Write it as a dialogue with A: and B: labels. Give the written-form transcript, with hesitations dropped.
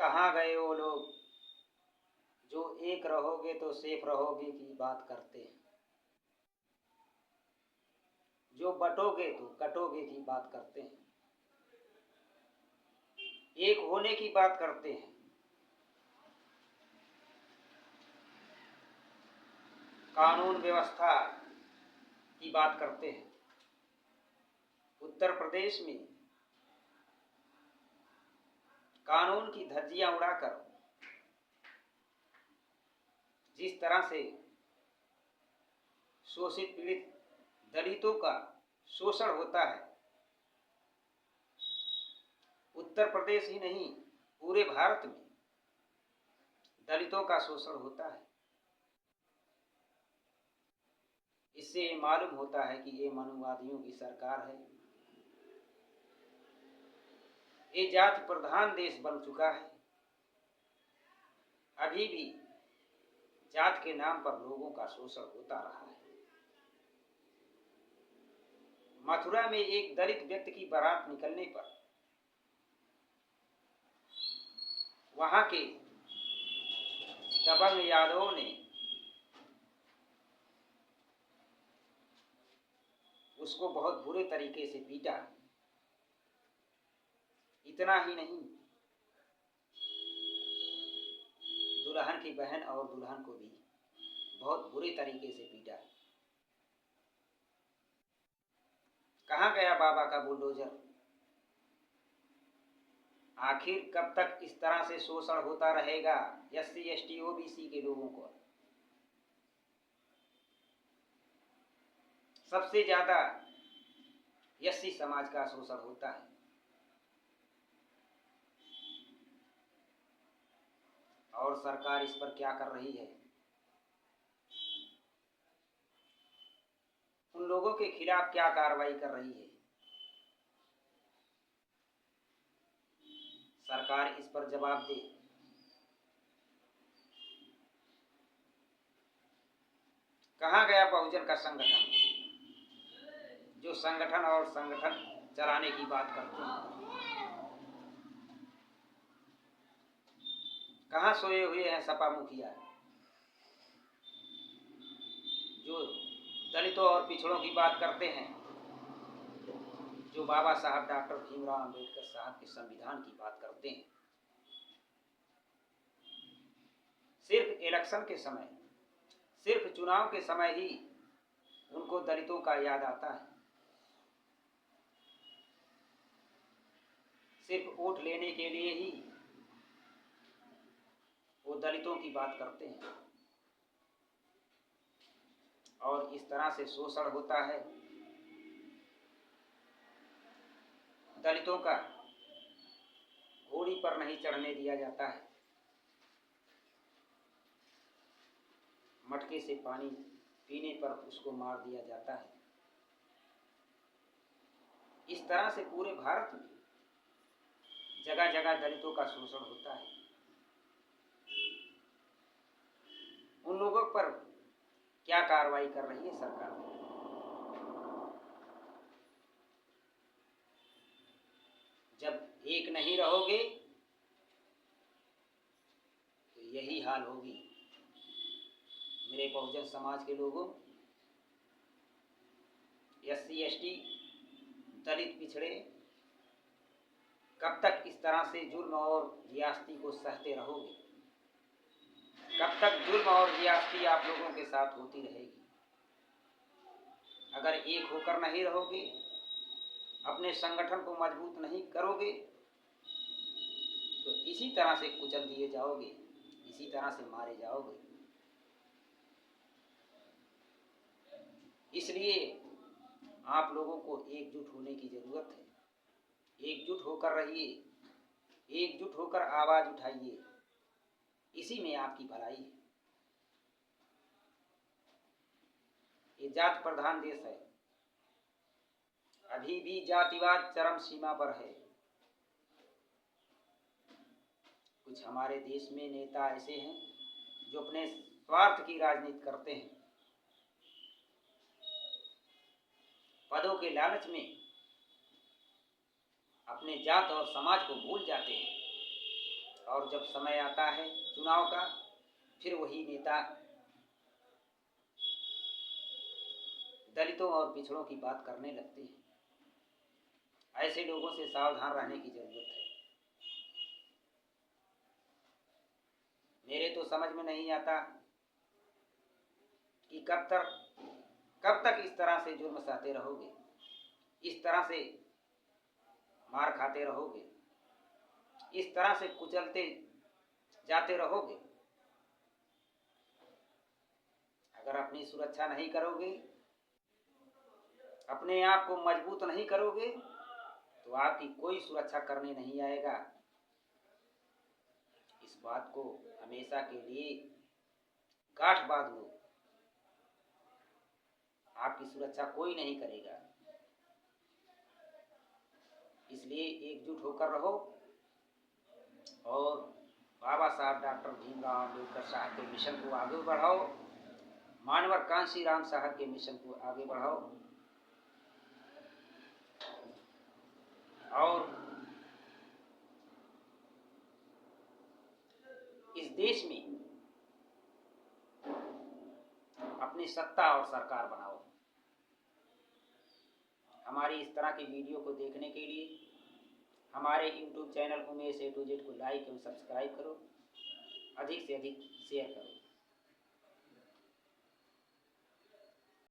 A: कहाँ गए वो लोग जो एक रहोगे तो सेफ रहोगे की बात करते हैं, जो बटोगे तो कटोगे की बात करते हैं, एक होने की बात करते हैं। कानून व्यवस्था की बात करते हैं। उत्तर प्रदेश में कानून की धज्जियां उड़ाकर जिस तरह से शोषित पीड़ित दलितों का शोषण होता है, उत्तर प्रदेश ही नहीं पूरे भारत में दलितों का शोषण होता है। इससे मालूम होता है कि ये मनुवादियों की सरकार है। ये जाति प्रधान देश बन चुका है। अभी भी जात के नाम पर लोगों का शोषण होता रहा है। मथुरा में एक दलित व्यक्ति की बारात निकलने पर वहां के दबंग यादवों ने उसको बहुत बुरे तरीके से पीटा। इतना ही नहीं, दुल्हन की बहन और दुल्हन को भी बहुत बुरे तरीके से पीटा। कहाँ गया बाबा का बुलडोजर? आखिर कब तक इस तरह से शोषण होता रहेगा एससी एसटी ओबीसी के लोगों को? सबसे ज्यादा एससी समाज का शोषण होता है। और सरकार इस पर क्या कर रही है? उन लोगों के खिलाफ क्या कार्रवाई कर रही है? सरकार इस पर जवाब दे। कहाँ गया बहुजन का संगठन, जो संगठन और संगठन चलाने की बात करते हैं? कहाँ सोए हुए हैं सपा मुखिया, जो दलितों और पिछड़ों की बात करते हैं, जो बाबा साहब डॉक्टर भीमराव अंबेडकर साहब के संविधान की बात करते हैं? सिर्फ इलेक्शन के समय, सिर्फ चुनाव के समय ही उनको दलितों का याद आता है। सिर्फ वोट लेने के लिए ही वो दलितों की बात करते हैं। और इस तरह से शोषण होता है दलितों का, घोड़ी पर नहीं चढ़ने दिया जाता है, मटके से पानी पीने पर उसको मार दिया जाता है। इस तरह से पूरे भारत में जगह जगह दलितों का शोषण होता है। उन लोगों पर क्या कार्रवाई कर रही है सरकार? जब एक नहीं रहोगे तो यही हाल होगी। मेरे बहुजन समाज के लोगों, एससी एसटी दलित पिछड़े, कब तक इस तरह से जुल्म और ज्यादती को सहते रहोगे? कब तक जुल्म और ज्यादती आप लोगों के साथ होती रहेगी? अगर एक होकर नहीं रहोगे, अपने संगठन को मजबूत नहीं करोगे, तो इसी तरह से कुचल दिए जाओगे, इसी तरह से मारे जाओगे। इसलिए आप लोगों को एकजुट होने की जरूरत है। एकजुट होकर रहिए, एकजुट होकर आवाज उठाइए, इसी में आपकी भलाई है। ये जात प्रधान देश है। अभी भी जातिवाद चरम सीमा पर है। कुछ हमारे देश में नेता ऐसे हैं जो अपने स्वार्थ की राजनीति करते हैं। पदों के लालच में अपने जात और समाज को भूल जाते हैं। और जब समय आता है चुनाव का, फिर वही नेता दलितों और पिछड़ों की बात करने लगते हैं। ऐसे लोगों से सावधान रहने की जरूरत है। मेरे तो समझ में नहीं आता कि कब तक इस तरह से जुर्म सहते रहोगे, इस तरह से मार खाते रहोगे, इस तरह से कुचलते जाते रहोगे। अगर अपनी सुरक्षा नहीं करोगे, अपने आप को मजबूत नहीं करोगे, तो आपकी कोई सुरक्षा करने नहीं आएगा। इस बात को हमेशा के लिए गांठ बांध लो, आपकी सुरक्षा कोई नहीं करेगा। इसलिए एकजुट होकर रहो और बाबा साहब डॉक्टर भीमराव अम्बेडकर साहब के मिशन को आगे बढ़ाओ, मानवर कांशीराम साहब के मिशन को आगे बढ़ाओ और इस देश में अपनी सत्ता और सरकार बनाओ। हमारी इस तरह की वीडियो को देखने के लिए हमारे YouTube channel Umesh A to Z को लाइक एवं सब्सक्राइब करो, अधिक से अधिक शेयर करो।